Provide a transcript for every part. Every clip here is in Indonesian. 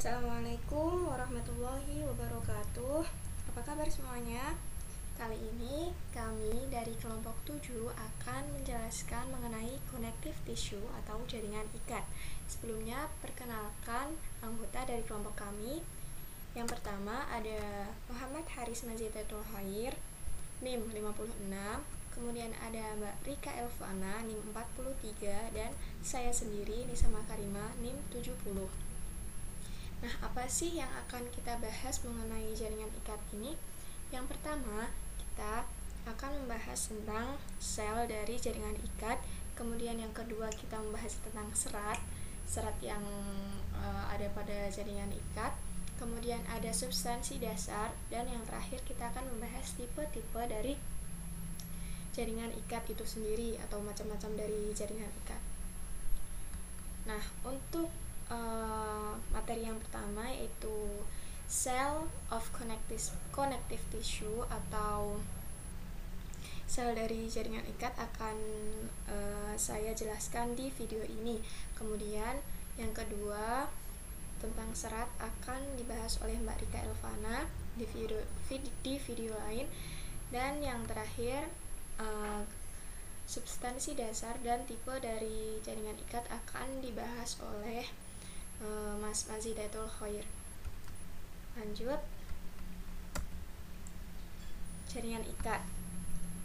Assalamualaikum warahmatullahi wabarakatuh. Apa kabar semuanya? Kali ini kami dari kelompok 7 akan menjelaskan mengenai connective tissue atau jaringan ikat. Sebelumnya perkenalkan anggota dari kelompok kami. Yang pertama ada Muhammad Haris Majidatul Khair, NIM 56. Kemudian ada Mbak Rika Elvana, NIM 43. Dan saya sendiri Nisa Makarima, NIM 70. Nah, apa sih yang akan kita bahas mengenai jaringan ikat ini? Yang pertama, kita akan membahas tentang sel dari jaringan ikat. Kemudian yang kedua, kita membahas tentang serat yang ada pada jaringan ikat. Kemudian ada substansi dasar, dan yang terakhir kita akan membahas tipe-tipe dari jaringan ikat itu sendiri atau macam-macam dari jaringan ikat. Nah, untuk materi yang pertama yaitu cell of connective tissue atau sel dari jaringan ikat akan saya jelaskan di video ini. Kemudian yang kedua tentang serat akan dibahas oleh Mbak Rika Elvana di video lain. Dan yang terakhir substansi dasar dan tipe dari jaringan ikat akan dibahas oleh Mas Majidatul Khair. Lanjut, jaringan ikat.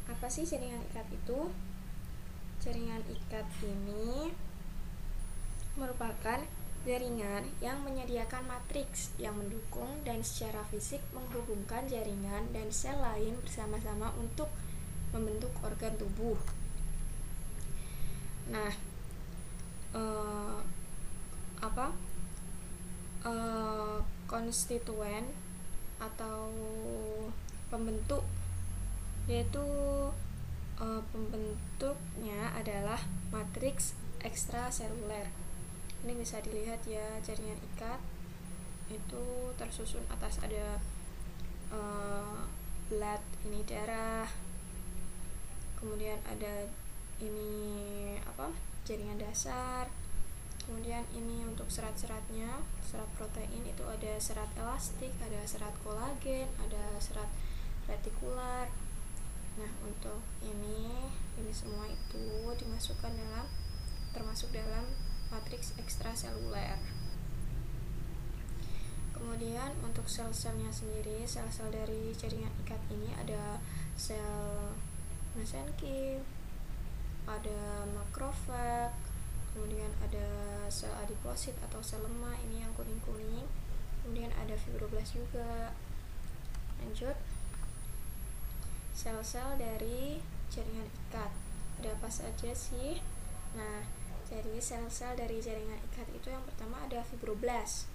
Apa sih jaringan ikat itu? Jaringan ikat ini merupakan jaringan yang menyediakan matriks yang mendukung dan secara fisik menghubungkan jaringan dan sel lain bersama-sama untuk membentuk organ tubuh. Nah, konstituen atau pembentuk, yaitu pembentuknya adalah matriks ekstraseluler. Ini bisa dilihat ya, jaringan ikat itu tersusun atas ada blood, ini darah, kemudian ada ini jaringan dasar. Kemudian ini untuk serat-seratnya, serat protein itu ada serat elastik, ada serat kolagen, ada serat retikular. Nah, untuk ini semua itu termasuk dalam matriks ekstraseluler. Kemudian untuk sel-selnya sendiri, sel-sel dari jaringan ikat ini ada sel mesenchyme, ada makrofag, kemudian ada sel adiposit atau sel lemak, ini yang kuning-kuning. Kemudian ada fibroblast juga. Lanjut, sel-sel dari jaringan ikat ada apa saja sih? Nah, jadi sel-sel dari jaringan ikat itu yang pertama ada fibroblast.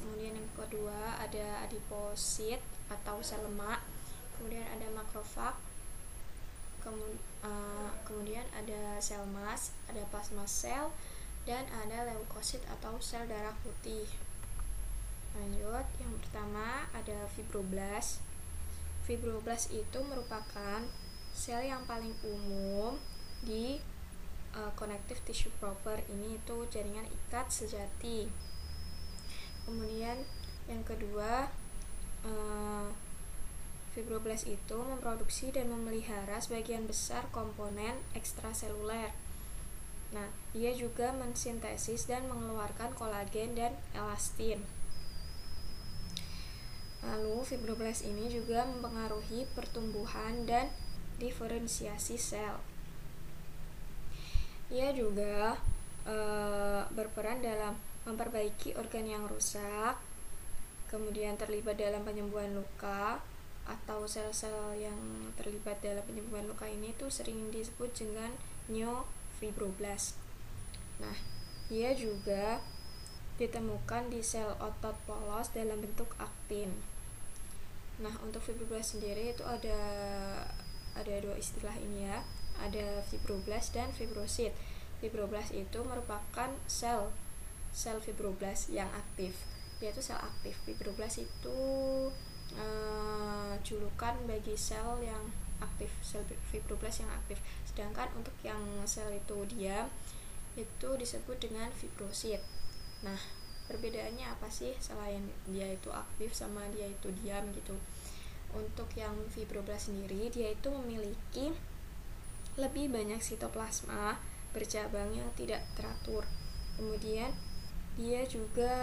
Kemudian yang kedua ada adiposit atau sel lemak. Kemudian ada makrofag. Kemudian ada sel mas, ada plasma sel, dan ada leukosit atau sel darah putih. Lanjut, yang pertama ada fibroblast. Fibroblast itu merupakan sel yang paling umum di connective tissue proper, ini itu jaringan ikat sejati. Kemudian yang kedua, fibroblast itu memproduksi dan memelihara sebagian besar komponen ekstraseluler. Nah, ia juga mensintesis dan mengeluarkan kolagen dan elastin. Lalu, fibroblast ini juga mempengaruhi pertumbuhan dan diferensiasi sel. Ia juga berperan dalam memperbaiki organ yang rusak, kemudian terlibat dalam penyembuhan luka, atau sel-sel yang terlibat dalam penyembuhan luka ini tuh sering disebut dengan neofibroblast. Nah, ia juga ditemukan di sel otot polos dalam bentuk aktin. Nah, untuk fibroblast sendiri itu ada dua istilah ini ya, ada fibroblast dan fibrosit. Fibroblast itu merupakan sel fibroblast yang aktif, yaitu sel aktif. Fibroblast itu julukan bagi sel yang aktif, sel fibroblast yang aktif. Sedangkan untuk yang sel itu diam itu disebut dengan fibrosit. Nah, perbedaannya apa sih selain dia itu aktif sama dia itu diam gitu? Untuk yang fibroblast sendiri, dia itu memiliki lebih banyak sitoplasma bercabang yang tidak teratur. Kemudian dia juga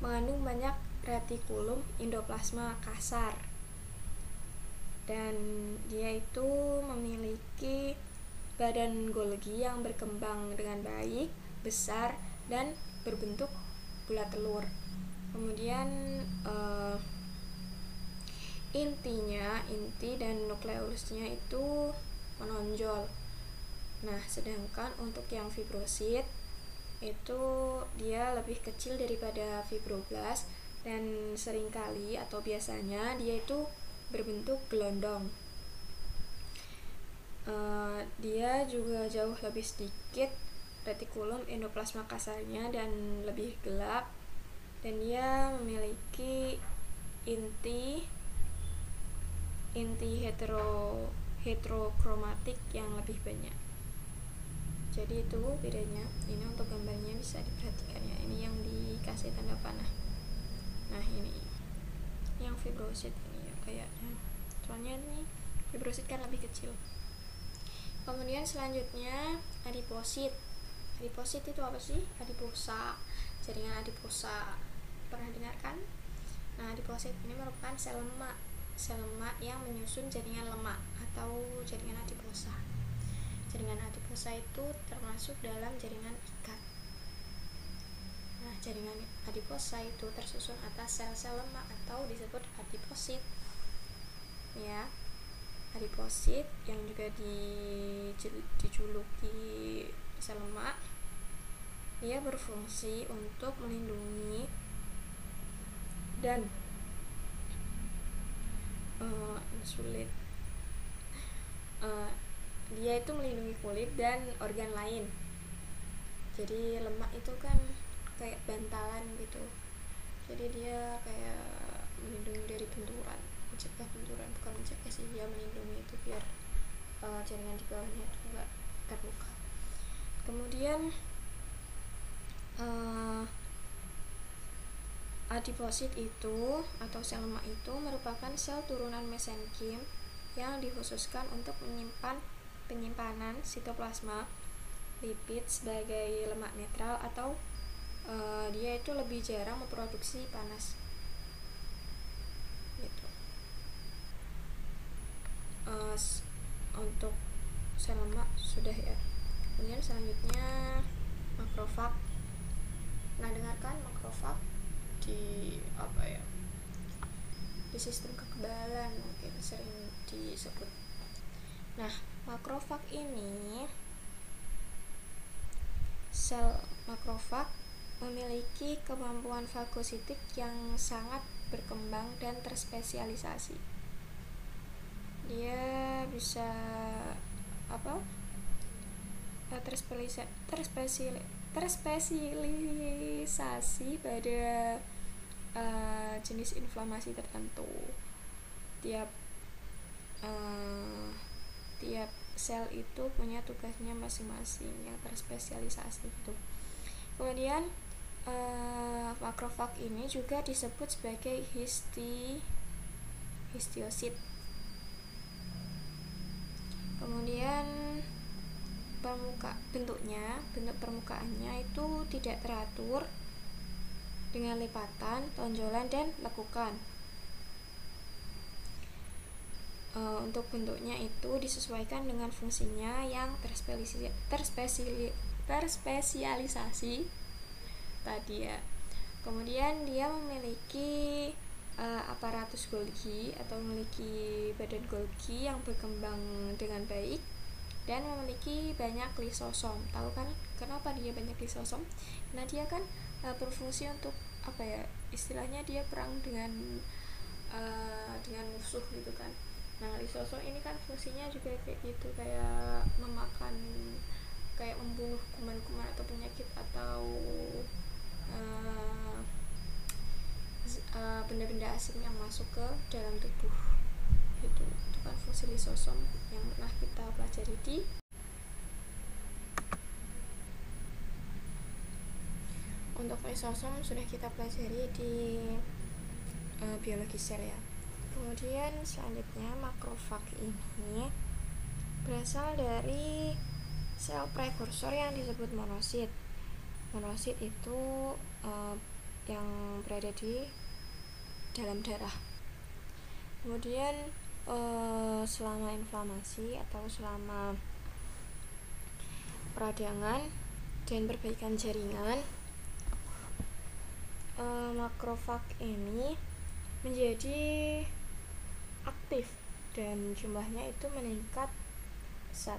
mengandung banyak retikulum endoplasma kasar, dan dia itu memiliki badan Golgi yang berkembang dengan baik, besar, dan berbentuk bulat telur. Kemudian inti dan nukleusnya itu menonjol. Nah, sedangkan untuk yang fibrosit itu dia lebih kecil daripada fibroblast, dan seringkali atau biasanya dia itu berbentuk gelondong. Dia juga jauh lebih sedikit retikulum endoplasma kasarnya dan lebih gelap, dan dia memiliki inti heterokromatik yang lebih banyak. Jadi itu bedanya. Ini untuk gambarnya bisa diperhatikan ya. Ini yang dikasih tanda panah. Nah, ini yang fibrosit ini ya kayaknya. Soalnya ini fibrosit kan lebih kecil. Kemudian selanjutnya adiposit. Adiposit itu apa sih? Adiposa, jaringan adiposa. Pernah dengar kan? Nah, adiposit ini merupakan sel lemak yang menyusun jaringan lemak atau jaringan adiposa. Jaringan adiposa itu termasuk dalam jaringan ikat. Nah, jaringan adiposa itu tersusun atas sel-sel lemak atau disebut adiposit. Ya, adiposit yang juga dijuluki sel lemak, dia berfungsi untuk melindungi dan dia itu melindungi kulit dan organ lain. Jadi lemak itu kan kayak bantalan gitu, jadi dia kayak melindungi dari benturan, mencegah benturan, bukan mencegah sih, dia melindungi itu biar jaringan di bawahnya itu enggak terluka. Kemudian adiposit itu atau sel lemak itu merupakan sel turunan mesenkim yang dikhususkan untuk penyimpanan sitoplasma lipid sebagai lemak netral, atau dia itu lebih jarang memproduksi panas gitu. Untuk sel lemak sudah ya. Kemudian selanjutnya makrofag. Nah, dengarkan makrofag di di sistem kekebalan mungkin sering disebut. Nah, makrofag ini, sel makrofag memiliki kemampuan fagositik yang sangat berkembang dan terspesialisasi. Dia bisa terspesialisasi pada jenis inflamasi tertentu. Tiap sel itu punya tugasnya masing-masing yang terspesialisasi itu. Kemudian makrofag ini juga disebut sebagai histiosit. Kemudian bentuk permukaannya itu tidak teratur dengan lipatan, tonjolan, dan lekukan. Untuk bentuknya itu disesuaikan dengan fungsinya yang terspesialisasi tadi ya. Kemudian dia memiliki aparatus Golgi atau memiliki badan Golgi yang berkembang dengan baik dan memiliki banyak lisosom. Tahu kan kenapa dia banyak lisosom? Nah, dia kan berfungsi untuk istilahnya dia perang dengan musuh gitu kan. Nah, lisosom ini kan fungsinya juga kayak gitu, kayak memakan, kayak membunuh kuman-kuman atau penyakit atau benda-benda asing yang masuk ke dalam tubuh. Itu kan fungsi lisosom yang pernah kita pelajari di Untuk lisosom sudah kita pelajari di biologi sel ya. Kemudian selanjutnya makrofag ini berasal dari sel prekursor yang disebut monosit. Monosit itu yang berada di dalam darah. Kemudian selama inflamasi atau selama peradangan dan perbaikan jaringan, makrofag ini menjadi aktif dan jumlahnya itu meningkat pesat.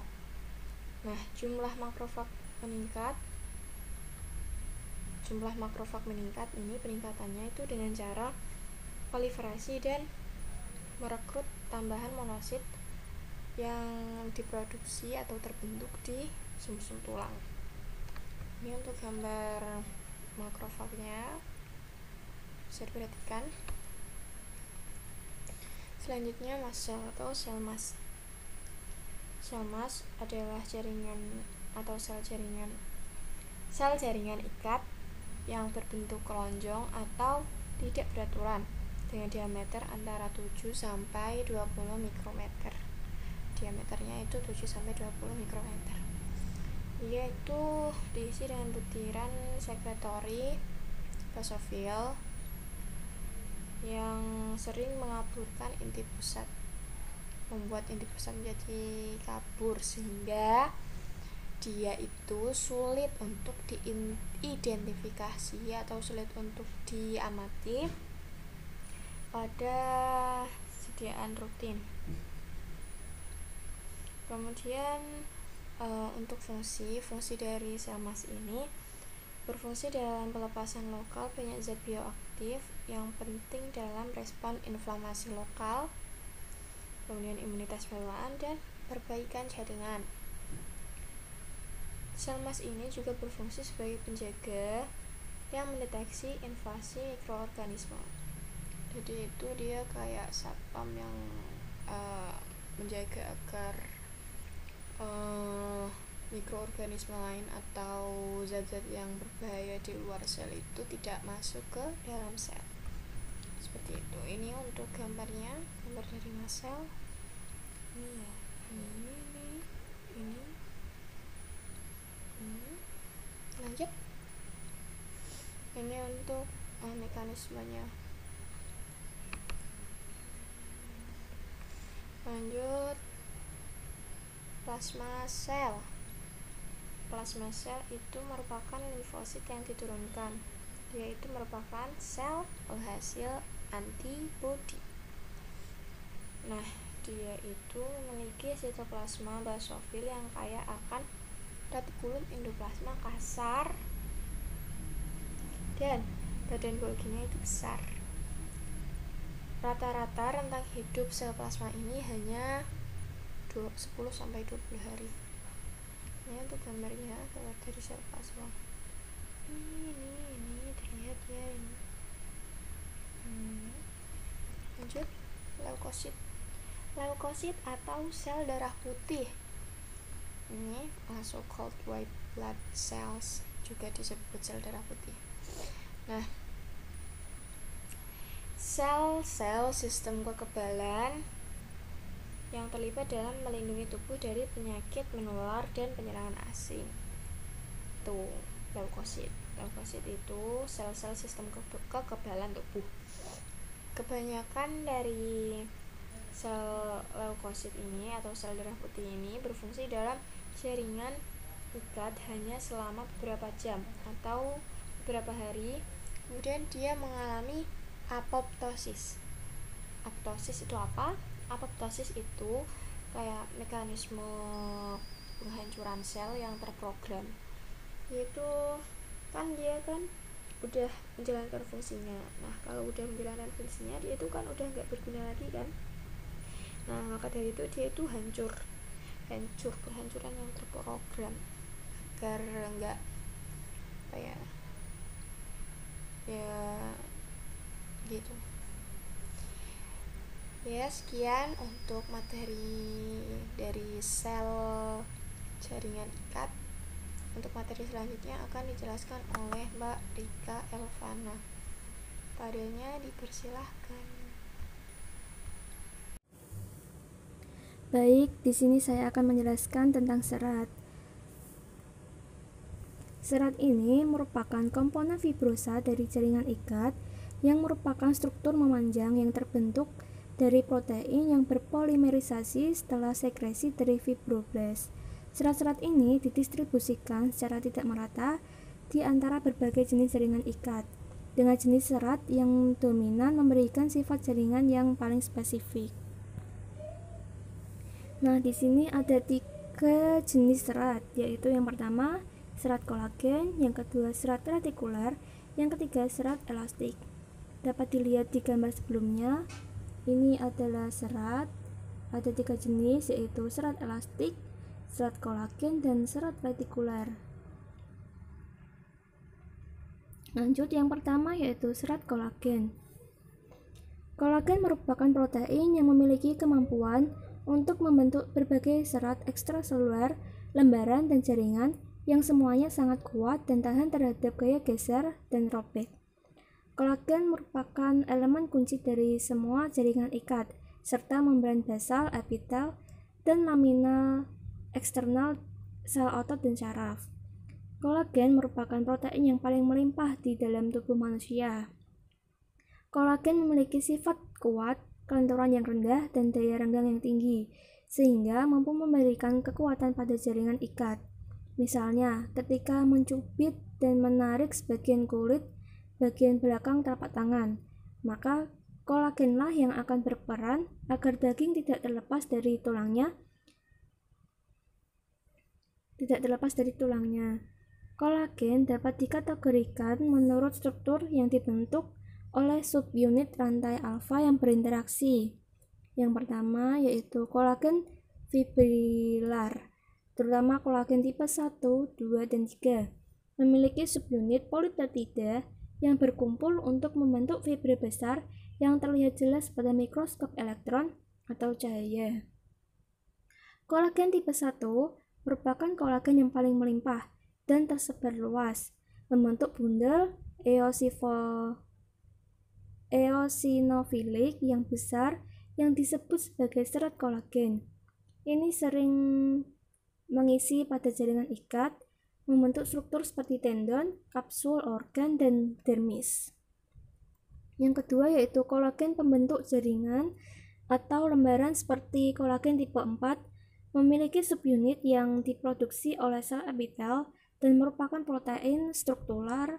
Nah, jumlah makrofag meningkat ini peningkatannya itu dengan cara proliferasi dan merekrut tambahan monosit yang diproduksi atau terbentuk di sumsum tulang. Ini untuk gambar makrofagnya bisa diperhatikan. Selanjutnya mast cell atau sel mast. Sel mast adalah jaringan atau sel jaringan ikat yang berbentuk keronjong atau tidak beraturan dengan diameter antara 7 sampai 20 mikrometer. Diameternya itu 7 sampai 20 mikrometer. Dia itu diisi dengan butiran sekretory basofil yang sering mengaburkan inti pusat, membuat inti pusat menjadi kabur sehingga dia itu sulit untuk diidentifikasi atau sulit untuk diamati pada sediaan rutin. Kemudian untuk fungsi dari sel mast ini berfungsi dalam pelepasan lokal banyak zat bioaktif yang penting dalam respon inflamasi lokal, kemudian imunitas bawaan dan perbaikan jaringan. Sel mast ini juga berfungsi sebagai penjaga yang mendeteksi invasi mikroorganisme. Jadi itu dia kayak satpam yang menjaga agar mikroorganisme lain atau zat-zat yang berbahaya di luar sel itu tidak masuk ke dalam sel. Seperti itu. Ini untuk gambar dari mast cell. Ini ya. Ini. Lanjut. Ini untuk mekanismenya. Lanjut. Plasma sel. Plasma sel itu merupakan limfosit yang diturunkan. Dia itu merupakan sel penghasil antibodi. Nah, dia itu memiliki sitoplasma basofil yang kaya akan retikulum endoplasma kasar dan badan Golginya itu besar. Rata-rata rentang hidup sel plasma ini hanya 10-20 hari. Ini untuk gambarnya, gambar dari sel plasma. Ini terlihat ya ini. Lanjut, leukosit atau sel darah putih. Ini so-called white blood cells, juga disebut sel darah putih. Nah, sel-sel sistem kekebalan yang terlibat dalam melindungi tubuh dari penyakit menular dan penyerangan asing. Tuh, leukosit. Leukosit itu sel-sel sistem kekebalan tubuh. Kebanyakan dari sel leukosit ini atau sel darah putih ini berfungsi dalam jaringan ikat hanya selama beberapa jam atau beberapa hari, kemudian dia mengalami apoptosis. Apoptosis itu apa? Apoptosis itu kayak mekanisme penghancuran sel yang terprogram, yaitu dia udah menjalankan fungsinya. Nah, kalau udah menjalankan fungsinya, dia itu kan udah nggak berguna lagi kan. Nah, maka dari itu dia itu hancur kehancuran yang terprogram agar nggak ya gitu. Ya, sekian untuk materi dari sel jaringan ikat. Untuk materi selanjutnya akan dijelaskan oleh Mbak Rika Elvana. Padanya dipersilahkan. Baik, di sini saya akan menjelaskan tentang serat. Serat ini merupakan komponen fibrosa dari jaringan ikat yang merupakan struktur memanjang yang terbentuk dari protein yang berpolimerisasi setelah sekresi dari fibroblast. Serat-serat ini didistribusikan secara tidak merata di antara berbagai jenis jaringan ikat, dengan jenis serat yang dominan memberikan sifat jaringan yang paling spesifik. Nah, di sini ada 3 jenis serat, yaitu yang pertama serat kolagen, yang kedua serat retikuler, yang ketiga serat elastik. Dapat dilihat di gambar sebelumnya, ini adalah serat, ada 3 jenis, yaitu serat elastik, serat kolagen, dan serat retikuler. Lanjut, yang pertama yaitu serat kolagen. Kolagen merupakan protein yang memiliki kemampuan untuk membentuk berbagai serat ekstraseluler, lembaran, dan jaringan yang semuanya sangat kuat dan tahan terhadap gaya geser dan robek. Kolagen merupakan elemen kunci dari semua jaringan ikat, serta membran basal, epitel, dan lamina eksternal sel otot dan saraf. Kolagen merupakan protein yang paling melimpah di dalam tubuh manusia. Kolagen memiliki sifat kuat, kelenturan yang rendah, dan daya renggang yang tinggi, sehingga mampu memberikan kekuatan pada jaringan ikat. Misalnya, ketika mencubit dan menarik sebagian kulit bagian belakang telapak tangan, maka kolagenlah yang akan berperan agar daging tidak terlepas dari tulangnya. Kolagen dapat dikategorikan menurut struktur yang dibentuk oleh subunit rantai alfa yang berinteraksi. Yang pertama yaitu kolagen fibrilar, terutama kolagen tipe 1, 2, dan 3, memiliki subunit polipeptida yang berkumpul untuk membentuk fibra besar yang terlihat jelas pada mikroskop elektron atau cahaya. Kolagen tipe 1 merupakan kolagen yang paling melimpah dan tersebar luas, membentuk bundel eosinofilik yang besar yang disebut sebagai serat kolagen. Ini sering mengisi pada jaringan ikat, membentuk struktur seperti tendon, kapsul, organ, dan dermis. Yang kedua yaitu kolagen pembentuk jaringan atau lembaran seperti kolagen tipe 4, memiliki subunit yang diproduksi oleh sel epitel dan merupakan protein struktural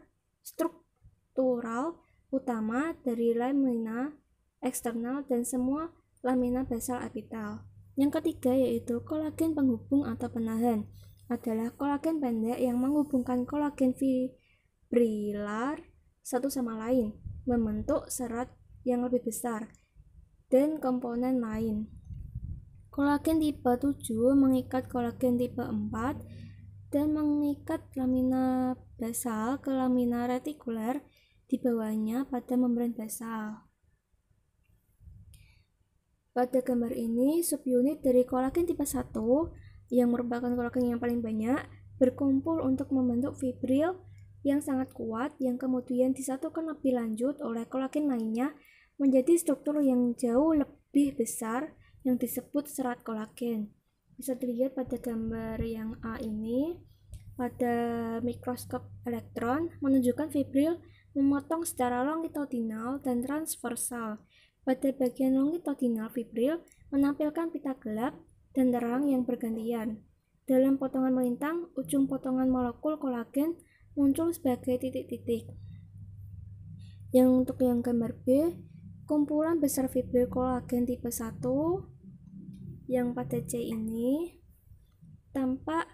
utama dari lamina eksternal dan semua lamina basal epitel. Yang ketiga yaitu kolagen penghubung atau penahan, adalah kolagen pendek yang menghubungkan kolagen fibrilar satu sama lain, membentuk serat yang lebih besar dan komponen lain. Kolagen tipe 7 mengikat kolagen tipe 4 dan mengikat lamina basal ke lamina retikuler di bawahnya pada membran basal. Pada gambar ini, subunit dari kolagen tipe 1 yang merupakan kolagen yang paling banyak berkumpul untuk membentuk fibril yang sangat kuat yang kemudian disatukan lebih lanjut oleh kolagen lainnya menjadi struktur yang jauh lebih besar yang disebut serat kolagen. Bisa dilihat pada gambar yang A ini, pada mikroskop elektron menunjukkan fibril memotong secara longitudinal dan transversal. Pada bagian longitudinal fibril menampilkan pita gelap dan terang yang bergantian. Dalam potongan melintang, ujung potongan molekul kolagen muncul sebagai titik-titik. Untuk yang gambar B, kumpulan besar fibril kolagen tipe 1 yang pada C ini tampak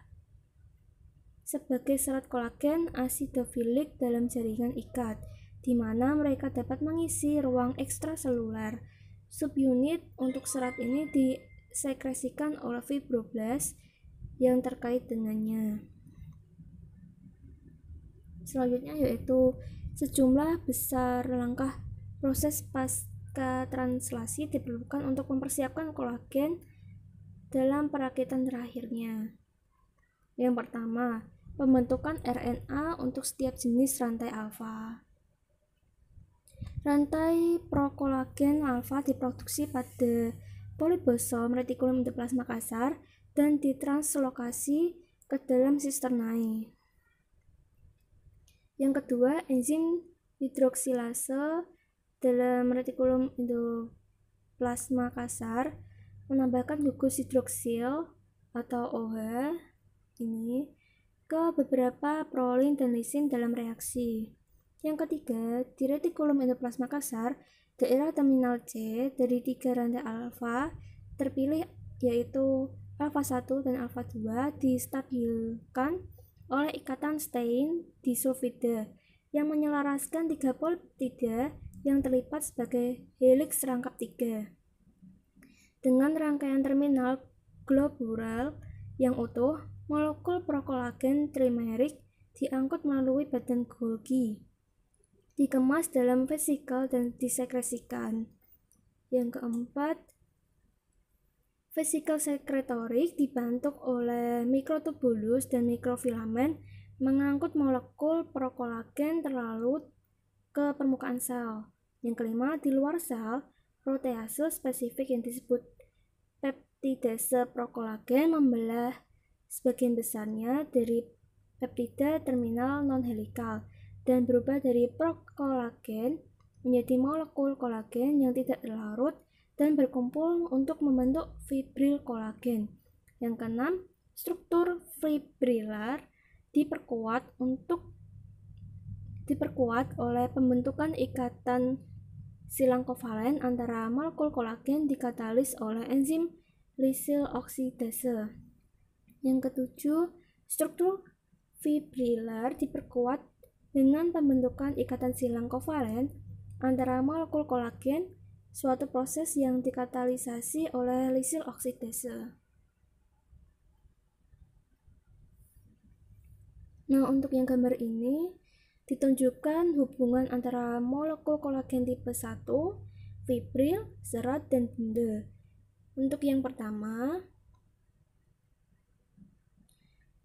sebagai serat kolagen asidofilik dalam jaringan ikat, di mana mereka dapat mengisi ruang ekstraseluler. Subunit untuk serat ini disekresikan oleh fibroblast yang terkait dengannya. Selanjutnya yaitu sejumlah besar langkah proses pasca translasi diperlukan untuk mempersiapkan kolagen dalam perakitan terakhirnya. Yang pertama, pembentukan RNA untuk setiap jenis rantai alfa. Rantai prokolagen alfa diproduksi pada polibosom retikulum endoplasma kasar dan ditranslokasi ke dalam sisternae. Yang kedua, enzim hidroksilase dalam retikulum endoplasma kasar menambahkan gugus hidroksil atau OH ini ke beberapa prolin dan lisin dalam reaksi. Yang ketiga, di retikulum endoplasma kasar, daerah terminal C dari 3 rantai alfa terpilih yaitu alfa 1 dan alfa 2 distabilkan oleh ikatan stein disulfida yang menyelaraskan 3 peptida yang terlipat sebagai heliks rangkap 3. Dengan rangkaian terminal globular yang utuh, molekul prokolagen trimerik diangkut melalui badan Golgi, dikemas dalam vesikel dan disekresikan. Yang keempat, vesikel sekretorik dibentuk oleh mikrotubulus dan mikrofilamen mengangkut molekul prokolagen terlarut ke permukaan sel. Yang kelima, di luar sel, protease spesifik yang disebut peptidase prokolagen membelah sebagian besarnya dari peptida terminal non-helikal dan berubah dari prokolagen menjadi molekul kolagen yang tidak terlarut dan berkumpul untuk membentuk fibril kolagen. Yang keenam, struktur fibrilar diperkuat oleh pembentukan ikatan silang kovalen antara molekul kolagen dikatalis oleh enzim lisil oksidase. Yang ketujuh, struktur fibrilar diperkuat dengan pembentukan ikatan silang kovalen antara molekul kolagen, suatu proses yang dikatalisasi oleh lisil oksidase. Nah, untuk yang gambar ini ditunjukkan hubungan antara molekul kolagen tipe 1, fibril, serat, dan benda. Untuk yang pertama,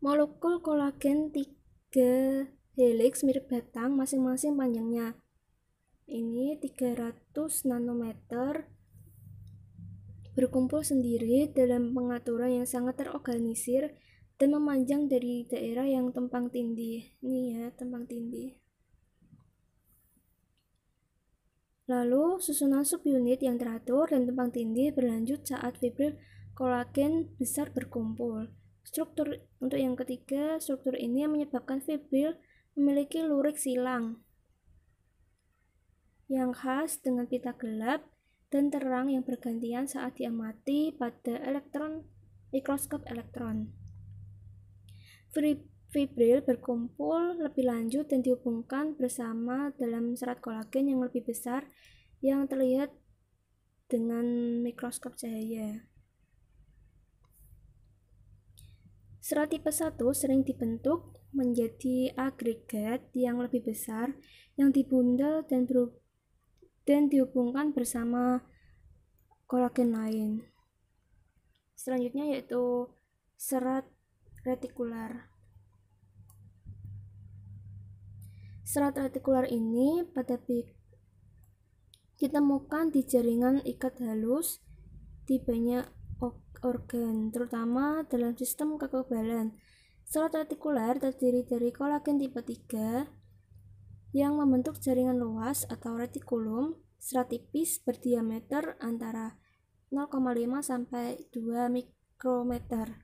molekul kolagen 3 heliks mirip batang, masing-masing panjangnya ini 300 nanometer, berkumpul sendiri dalam pengaturan yang sangat terorganisir dan memanjang dari daerah yang tumpang tindih. Ini ya, tumpang tindih. Lalu susunan subunit yang teratur dan tumpang tindih berlanjut saat fibril kolagen besar berkumpul. Untuk yang ketiga, struktur ini yang menyebabkan fibril memiliki lurik silang yang khas dengan pita gelap dan terang yang bergantian saat diamati pada mikroskop elektron. Fibril berkumpul lebih lanjut dan dihubungkan bersama dalam serat kolagen yang lebih besar yang terlihat dengan mikroskop cahaya. Serat tipe 1 sering dibentuk menjadi agregat yang lebih besar yang dibundel dan dihubungkan bersama kolagen lain. Selanjutnya yaitu serat retikular. Serat retikular ini ditemukan di jaringan ikat halus di banyak organ, terutama dalam sistem kekebalan. Serat retikular terdiri dari kolagen tipe 3 yang membentuk jaringan luas atau retikulum, serat tipis berdiameter antara 0,5 sampai 2 mikrometer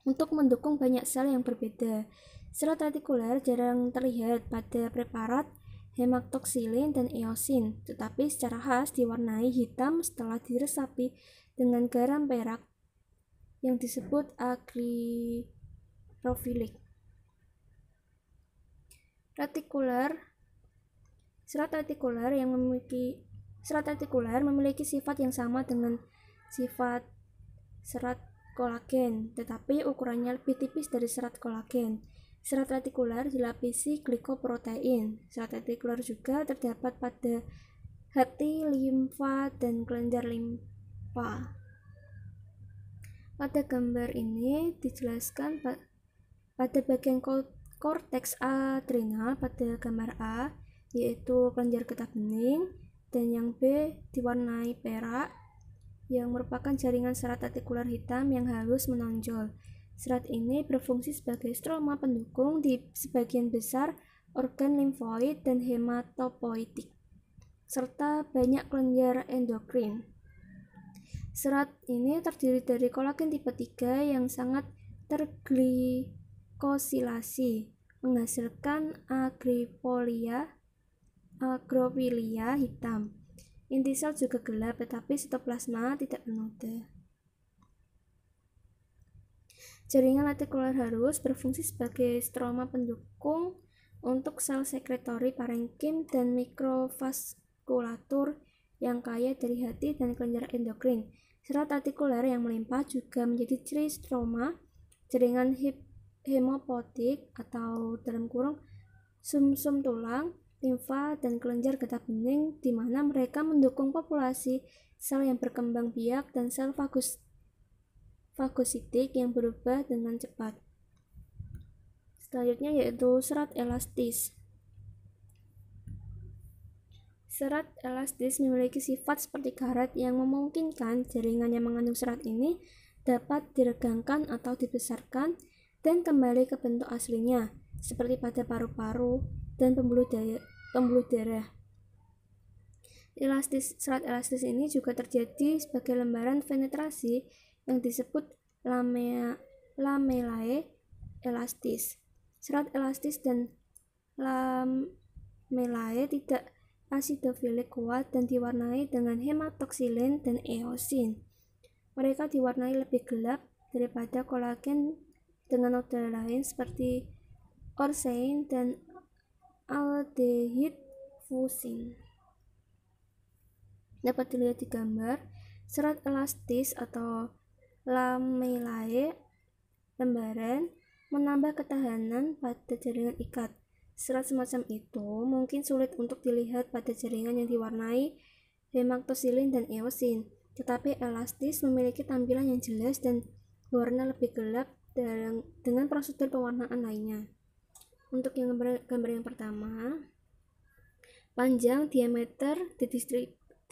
untuk mendukung banyak sel yang berbeda. Serat retikular jarang terlihat pada preparat hematoksilin dan eosin, tetapi secara khas diwarnai hitam setelah diresapi dengan garam perak yang disebut agrirofilik. Serat retikular memiliki sifat yang sama dengan sifat serat kolagen, tetapi ukurannya lebih tipis dari serat kolagen. Serat retikular dilapisi glikoprotein. Serat retikular juga terdapat pada hati limfa dan kelenjar limfa. Pada gambar ini dijelaskan Pada bagian korteks adrenal pada gambar A, yaitu kelenjar getah bening, dan yang B diwarnai perak, yang merupakan jaringan serat artikuler hitam yang halus menonjol. Serat ini berfungsi sebagai stroma pendukung di sebagian besar organ limfoid dan hematopoietik, serta banyak kelenjar endokrin. Serat ini terdiri dari kolagen tipe 3 yang sangat terglikosilasi, menghasilkan agrofilia hitam. Inti sel juga gelap, tetapi sitoplasma tidak bernoda. Jaringan artikuler halus berfungsi sebagai stroma pendukung untuk sel sekretory parenkim dan mikrovaskulatur yang kaya dari hati dan kelenjar endokrin. Serat artikuler yang melimpah juga menjadi ciri stroma jaringan hemopoietik atau dalam kurung sumsum tulang, limfa, dan kelenjar getah bening, di mana mereka mendukung populasi sel yang berkembang biak dan sel fagositik yang berubah dengan cepat. Selanjutnya yaitu serat elastis. Serat elastis memiliki sifat seperti karet yang memungkinkan jaringan yang mengandung serat ini dapat diregangkan atau dibesarkan dan kembali ke bentuk aslinya, seperti pada paru-paru dan pembuluh darah. Serat elastis ini juga terjadi sebagai lembaran penetrasi yang disebut lamelae elastis. Serat elastis dan lamelae tidak asidofilik kuat dan diwarnai dengan hematoksilin dan eosin. Mereka diwarnai lebih gelap daripada kolagen dengan noda lain seperti orsein dan aldehid fusin. Dapat dilihat di gambar, serat elastis atau lamelae lembaran menambah ketahanan pada jaringan ikat. Serat semacam itu mungkin sulit untuk dilihat pada jaringan yang diwarnai hematoksilin dan eosin, tetapi elastis memiliki tampilan yang jelas dan warna lebih gelap dengan prosedur pewarnaan lainnya. Untuk yang gambar yang pertama, panjang, diameter,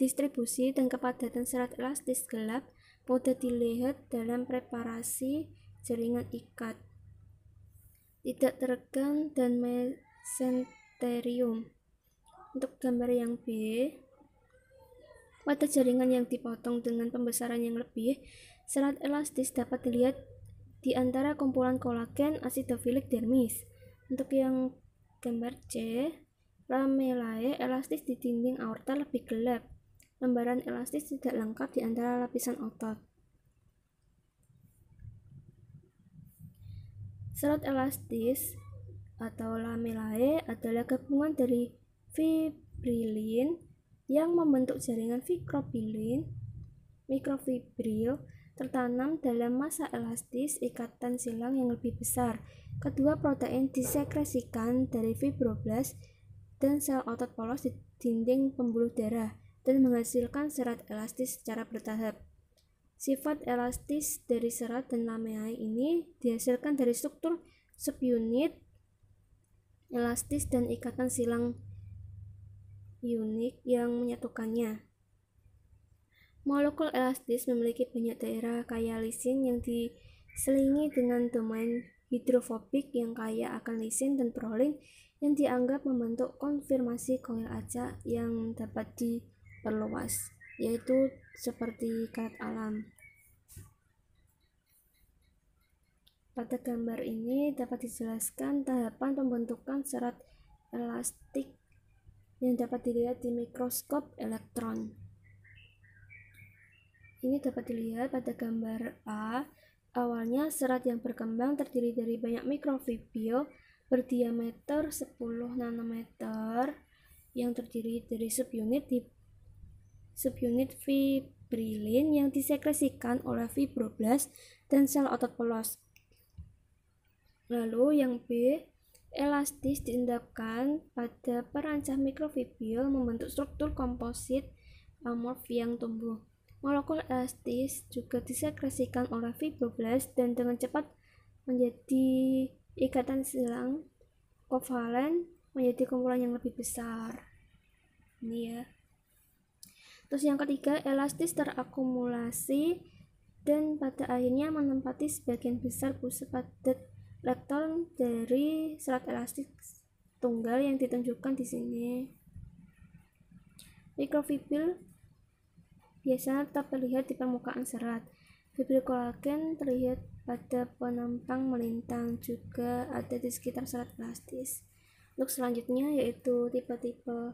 distribusi, dan kepadatan serat elastis gelap mudah dilihat dalam preparasi jaringan ikat, tidak teregang, dan mesenterium. Untuk gambar yang B, pada jaringan yang dipotong dengan pembesaran yang lebih, serat elastis dapat dilihat di antara kumpulan kolagen asidofilik dermis. Untuk yang gambar C, lamelae elastis di dinding aorta lebih gelap. Lembaran elastis tidak lengkap di antara lapisan otot. Serat elastis atau lamelae adalah gabungan dari fibrilin yang membentuk jaringan mikrofibril tertanam dalam massa elastis ikatan silang yang lebih besar. Kedua protein disekresikan dari fibroblast dan sel otot polos di dinding pembuluh darah dan menghasilkan serat elastis secara bertahap. Sifat elastis dari serat dan lamelae ini dihasilkan dari struktur subunit elastis dan ikatan silang unik yang menyatukannya. Molekul elastis memiliki banyak daerah kaya lisin yang diselingi dengan domain hidrofobik yang kaya akan lisin dan prolin yang dianggap membentuk konfirmasi koil acak yang dapat diperluas, yaitu seperti karet alam. Pada gambar ini dapat dijelaskan tahapan pembentukan serat elastik yang dapat dilihat di mikroskop elektron. Ini dapat dilihat pada gambar A. Awalnya serat yang berkembang terdiri dari banyak mikrofibril berdiameter 10 nanometer yang terdiri dari subunit fibrilin yang disekresikan oleh fibroblast dan sel otot polos. Lalu yang B, elastis diendapkan pada perancah mikrofibril membentuk struktur komposit amorf yang tumbuh. Molekul elastis juga disekresikan oleh fibroblast dan dengan cepat menjadi ikatan silang kovalen menjadi kumpulan yang lebih besar. Ini ya. Terus yang ketiga, elastis terakumulasi dan pada akhirnya menempati sebagian besar pusat padat elektron dari serat elastis tunggal yang ditunjukkan di sini. Mikrofibril biasanya tetap terlihat di permukaan serat. Fibril kolagen terlihat pada penampang melintang, juga ada di sekitar serat elastis. Untuk selanjutnya yaitu tipe-tipe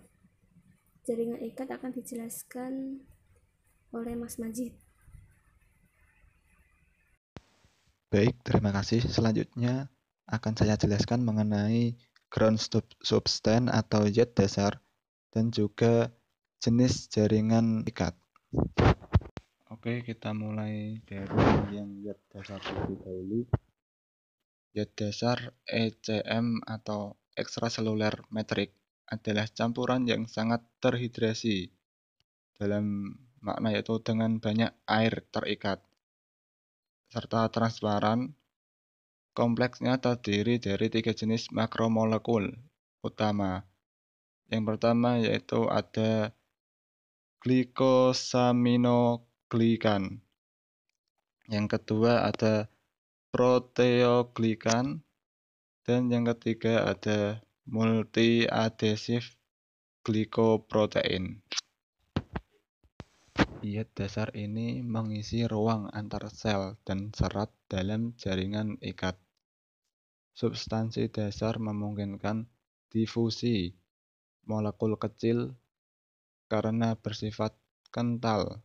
jaringan ikat akan dijelaskan oleh Mas Majid. Baik, terima kasih. Selanjutnya akan saya jelaskan mengenai ground substance atau zat dasar dan juga jenis jaringan ikat. Oke, kita mulai dari yang zat dasar terlebih dahulu. Zat dasar ECM atau extracellular matrix adalah campuran yang sangat terhidrasi, dalam makna yaitu dengan banyak air terikat, serta transparan. Kompleksnya terdiri dari 3 jenis makromolekul utama. Yang pertama yaitu ada glikosaminoglikan. Yang kedua ada proteoglikan. Dan yang ketiga ada multi-adhesive glikoprotein. Zat dasar ini mengisi ruang antar sel dan serat dalam jaringan ikat. Substansi dasar memungkinkan difusi molekul kecil karena bersifat kental,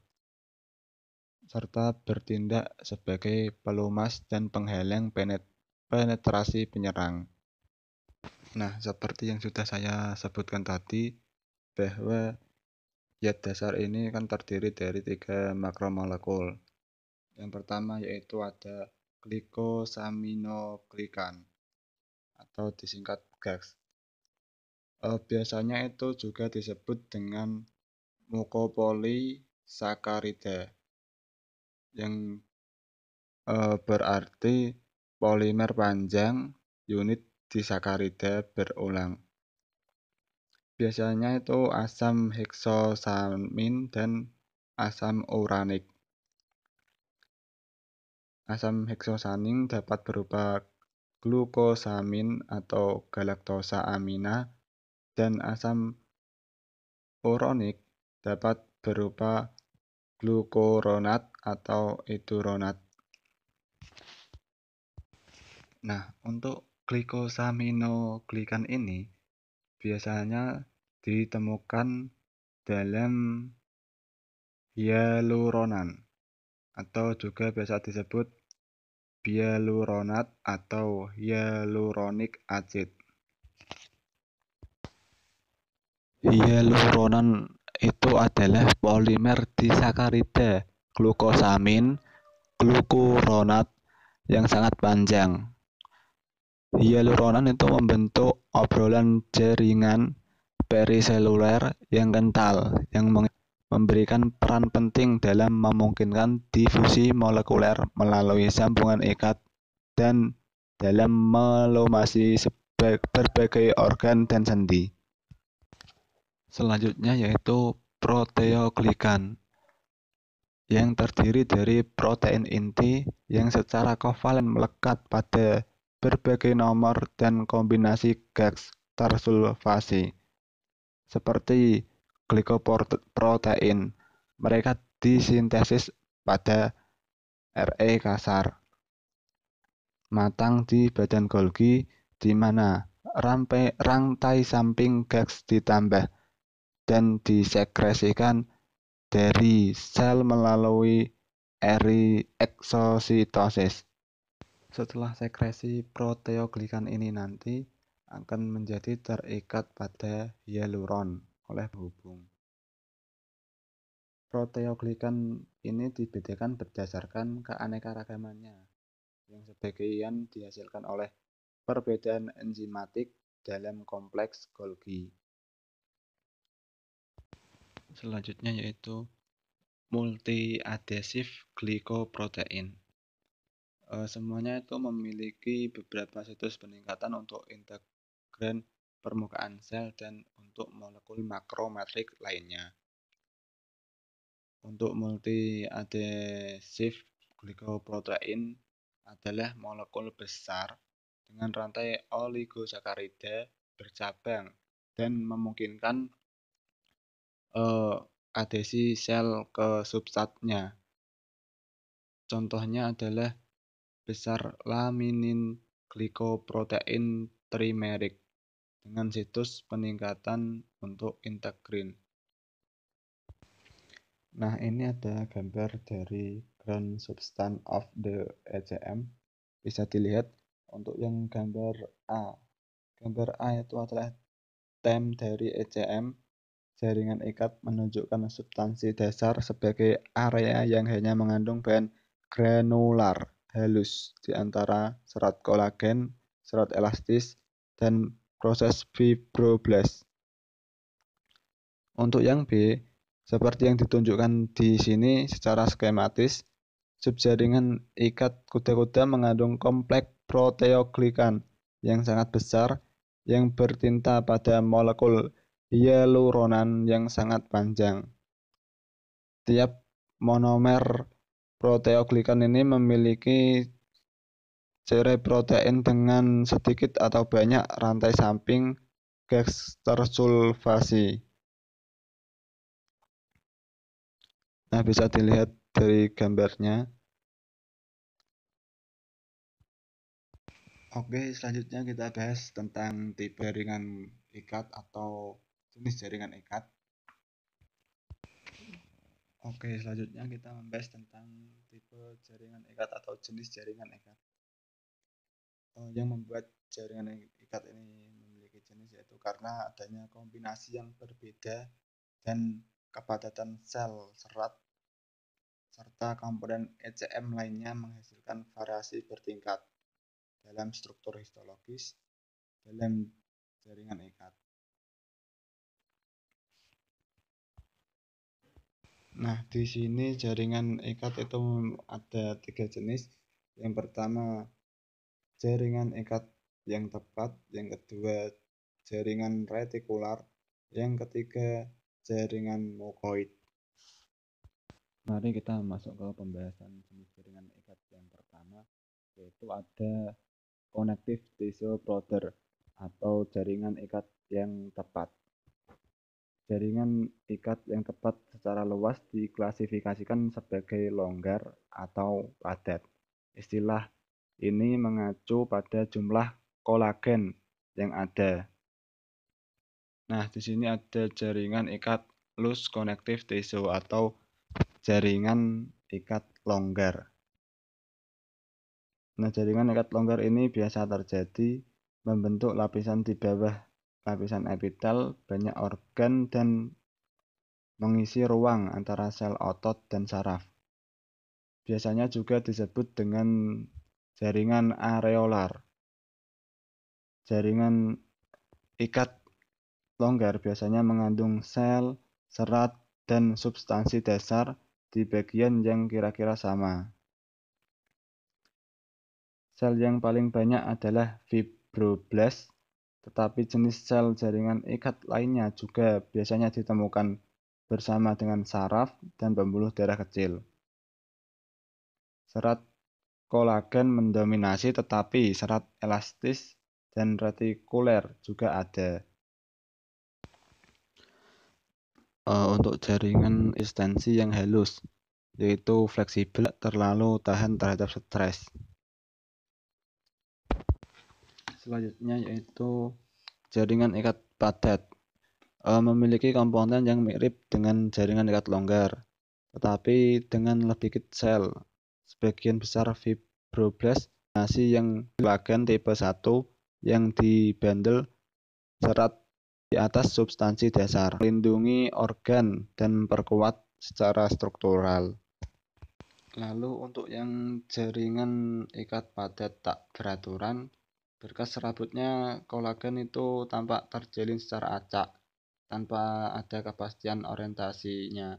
serta bertindak sebagai pelumas dan penghalang penetrasi penyerang. Nah, seperti yang sudah saya sebutkan tadi, bahwa zat dasar ini kan terdiri dari 3 makromolekul. Yang pertama yaitu ada glikosaminoglikan atau disingkat GAGS. Biasanya itu juga disebut dengan mukopolisakarida, yang berarti polimer panjang unit disakarida berulang. Biasanya itu asam heksosamin dan asam uranik. Asam heksosamin dapat berupa glukosamin atau galaktosa amina, dan asam uranik dapat berupa glukuronat atau iduronat. Nah, untuk glikosaminoglikan ini biasanya ditemukan dalam hyaluronan atau juga biasa disebut hyaluronat atau hyaluronic acid. Hyaluronan itu adalah polimer disakarida glukosamin, glukuronat yang sangat panjang. Hyaluronan itu membentuk obrolan jaringan periseluler yang kental, yang memberikan peran penting dalam memungkinkan difusi molekuler melalui sambungan ikat dan dalam melumasi berbagai organ dan sendi. Selanjutnya yaitu proteoglikan, yang terdiri dari protein inti yang secara kovalen melekat pada berbagai nomor dan kombinasi GAGS tersulfasi. Seperti glikoprotein, mereka disintesis pada Re kasar, matang di badan Golgi, di mana rantai samping GAGS ditambah dan disekresikan dari sel melalui eksositosis. Setelah sekresi, proteoglikan ini nanti akan menjadi terikat pada hyaluron oleh penghubung. Proteoglikan ini dibedakan berdasarkan keanekaragamannya, yang sebagian dihasilkan oleh perbedaan enzimatik dalam kompleks Golgi. Selanjutnya yaitu multi-adhesive glikoprotein. Semuanya itu memiliki beberapa situs peningkatan untuk integran permukaan sel dan untuk molekul makrometrik lainnya. Untuk multi-adhesive glycoprotein adalah molekul besar dengan rantai oligosakarida bercabang dan memungkinkan adhesi sel ke substratnya. Contohnya adalah besar laminin glycoprotein trimeric dengan situs peningkatan untuk integrin. Nah, ini ada gambar dari ground substance of the ECM. Bisa dilihat untuk yang gambar A. Gambar A itu adalah tem dari ECM. Jaringan ikat menunjukkan substansi dasar sebagai area yang hanya mengandung bahan granular halus di antara serat kolagen, serat elastis, dan proses fibroblast. Untuk yang B, seperti yang ditunjukkan di sini secara skematis, subjaringan ikat kuda-kuda mengandung kompleks proteoglikan yang sangat besar yang bertinta pada molekul hyaluronan yang sangat panjang. Tiap monomer proteoglikan ini memiliki cereprotein dengan sedikit atau banyak rantai samping gas tersulfasi. Nah, bisa dilihat dari gambarnya. Oke, selanjutnya kita bahas tentang tipe jaringan ikat atau jenis jaringan ikat. Oke, selanjutnya kita membahas tentang tipe jaringan ikat atau jenis jaringan ikat. Yang membuat jaringan ikat ini memiliki jenis yaitu karena adanya kombinasi yang berbeda dan kepadatan sel serat serta komponen ECM lainnya menghasilkan variasi bertingkat dalam struktur histologis dalam jaringan ikat. Nah, di sini jaringan ikat itu ada 3 jenis. Yang pertama, jaringan ikat yang tepat, yang kedua, jaringan retikular, yang ketiga, jaringan mukoid. Mari kita masuk ke pembahasan jenis jaringan ikat yang pertama, yaitu ada connective tissue proper atau jaringan ikat yang tepat. Jaringan ikat yang tepat secara luas diklasifikasikan sebagai longgar atau padat. Istilah ini mengacu pada jumlah kolagen yang ada. Nah, di sini ada jaringan ikat loose connective tissue atau jaringan ikat longgar. Nah, jaringan ikat longgar ini biasa terjadi membentuk lapisan di bawah lapisan epitel, banyak organ, dan mengisi ruang antara sel otot dan saraf. Biasanya juga disebut dengan jaringan areolar. Jaringan ikat longgar biasanya mengandung sel, serat, dan substansi dasar di bagian yang kira-kira sama. Sel yang paling banyak adalah fibroblast, tetapi jenis sel jaringan ikat lainnya juga biasanya ditemukan bersama dengan saraf dan pembuluh darah kecil. Serat kolagen mendominasi, tetapi serat elastis dan retikuler juga ada. Untuk jaringan eksistensi yang halus, yaitu fleksibel, terlalu tahan terhadap stres. Selanjutnya yaitu jaringan ikat padat, memiliki komponen yang mirip dengan jaringan ikat longgar, tetapi dengan lebih kecil sel. Sebagian besar fibroblast yang kolagen tipe 1 yang dibandel serat di atas substansi dasar, melindungi organ dan memperkuat secara struktural. Lalu untuk yang jaringan ikat padat tak beraturan, berkas serabutnya kolagen itu tampak terjalin secara acak tanpa ada kepastian orientasinya.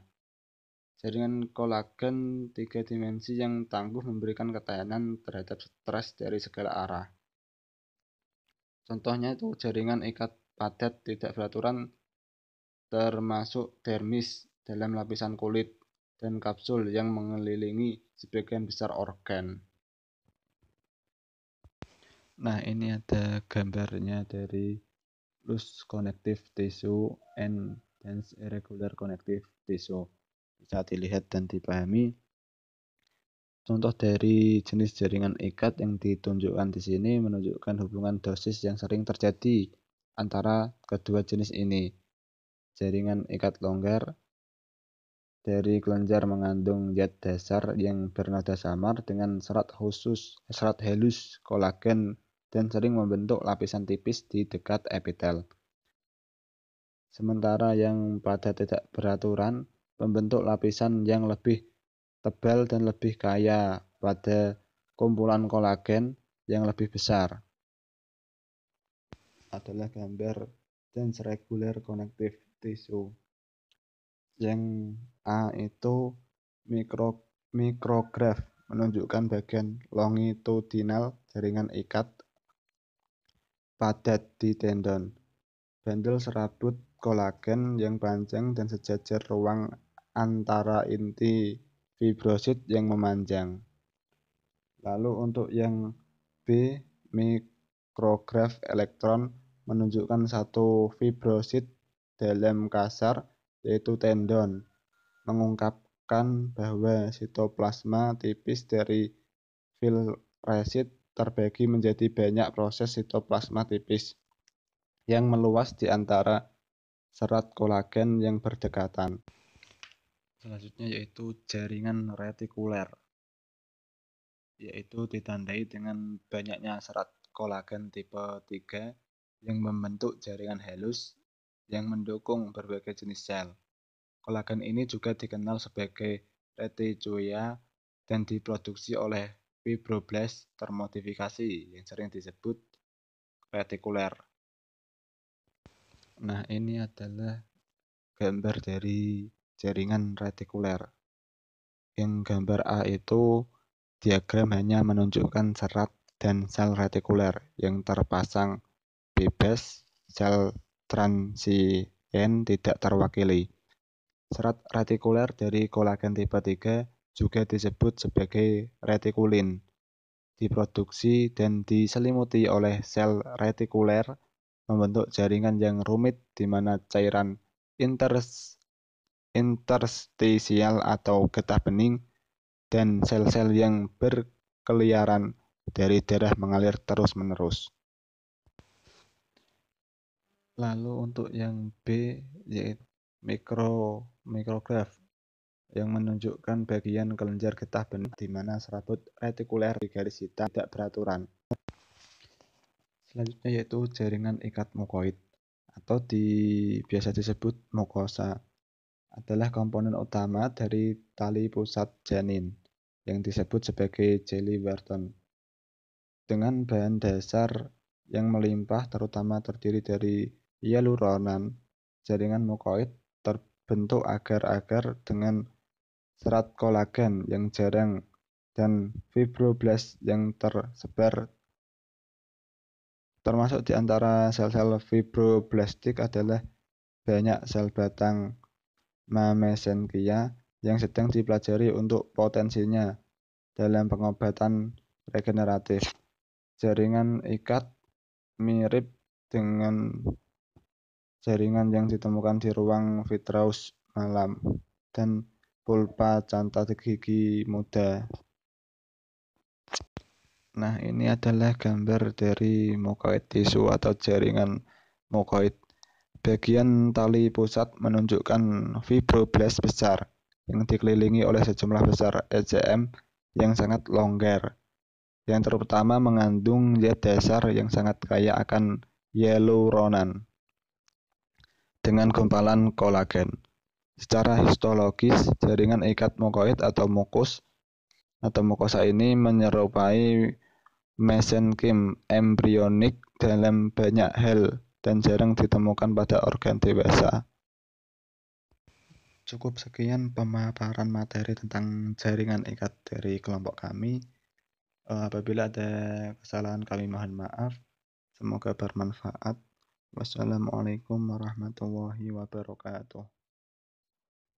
Jaringan kolagen 3 dimensi yang tangguh memberikan ketahanan terhadap stres dari segala arah. Contohnya itu jaringan ikat padat tidak beraturan termasuk dermis dalam lapisan kulit dan kapsul yang mengelilingi sebagian besar organ. Nah, ini ada gambarnya dari loose connective tissue and dense irregular connective tissue. Bisa dilihat dan dipahami. Contoh dari jenis jaringan ikat yang ditunjukkan di sini menunjukkan hubungan dosis yang sering terjadi antara kedua jenis ini. Jaringan ikat longgar dari kelenjar mengandung zat dasar yang bernada samar dengan serat halus kolagen dan sering membentuk lapisan tipis di dekat epitel. Sementara yang pada tidak beraturan membentuk lapisan yang lebih tebal dan lebih kaya pada kumpulan kolagen yang lebih besar. Adalah gambar dense regular connective tissue. Yang A itu mikrograf menunjukkan bagian longitudinal jaringan ikat padat di tendon. Bandel serabut kolagen yang panjang dan sejajar ruang antara inti fibrosit yang memanjang. Lalu untuk yang B, mikrograf elektron menunjukkan satu fibrosit dalam kasar yaitu tendon, mengungkapkan bahwa sitoplasma tipis dari filresit terbagi menjadi banyak proses sitoplasma tipis yang meluas di antara serat kolagen yang berdekatan. Selanjutnya yaitu jaringan retikuler, yaitu ditandai dengan banyaknya serat kolagen tipe 3 yang membentuk jaringan halus yang mendukung berbagai jenis sel. Kolagen ini juga dikenal sebagai reticulia dan diproduksi oleh fibroblast termodifikasi yang sering disebut retikuler. Nah, ini adalah gambar dari jaringan retikuler. Yang gambar A itu diagram hanya menunjukkan serat dan sel retikuler yang terpasang bebas, sel transien tidak terwakili. Serat retikuler dari kolagen tipe 3 juga disebut sebagai retikulin. Diproduksi dan diselimuti oleh sel retikuler membentuk jaringan yang rumit di mana cairan interstisial atau getah bening dan sel-sel yang berkeliaran dari darah mengalir terus-menerus. Lalu untuk yang B yaitu mikrograf yang menunjukkan bagian kelenjar getah bening di mana serabut retikuler di garis hitam tidak beraturan. Selanjutnya yaitu jaringan ikat mukoid atau biasa disebut mukosa, adalah komponen utama dari tali pusat janin yang disebut sebagai jelly Wharton. Dengan bahan dasar yang melimpah terutama terdiri dari hyaluronan, jaringan mukoid terbentuk agar-agar dengan serat kolagen yang jarang dan fibroblast yang tersebar. Termasuk di antara sel-sel fibroblastik adalah banyak sel batang mesenchia yang sedang dipelajari untuk potensinya dalam pengobatan regeneratif. Jaringan ikat mirip dengan jaringan yang ditemukan di ruang vitreous malam dan pulpa canta gigi muda. Nah, ini adalah gambar dari mukoid tisu atau jaringan mukoid. Bagian tali pusat menunjukkan fibroblast besar yang dikelilingi oleh sejumlah besar ECM yang sangat longgar, yang terutama mengandung zat dasar yang sangat kaya akan hyaluronan dengan gumpalan kolagen. Secara histologis, jaringan ikat mukoid atau mukosa ini menyerupai mesenkim embrionik dalam banyak hal dan jarang ditemukan pada organ dewasa. Cukup sekian pemaparan materi tentang jaringan ikat dari kelompok kami. Apabila ada kesalahan kami mohon maaf. Semoga bermanfaat. Wassalamualaikum warahmatullahi wabarakatuh.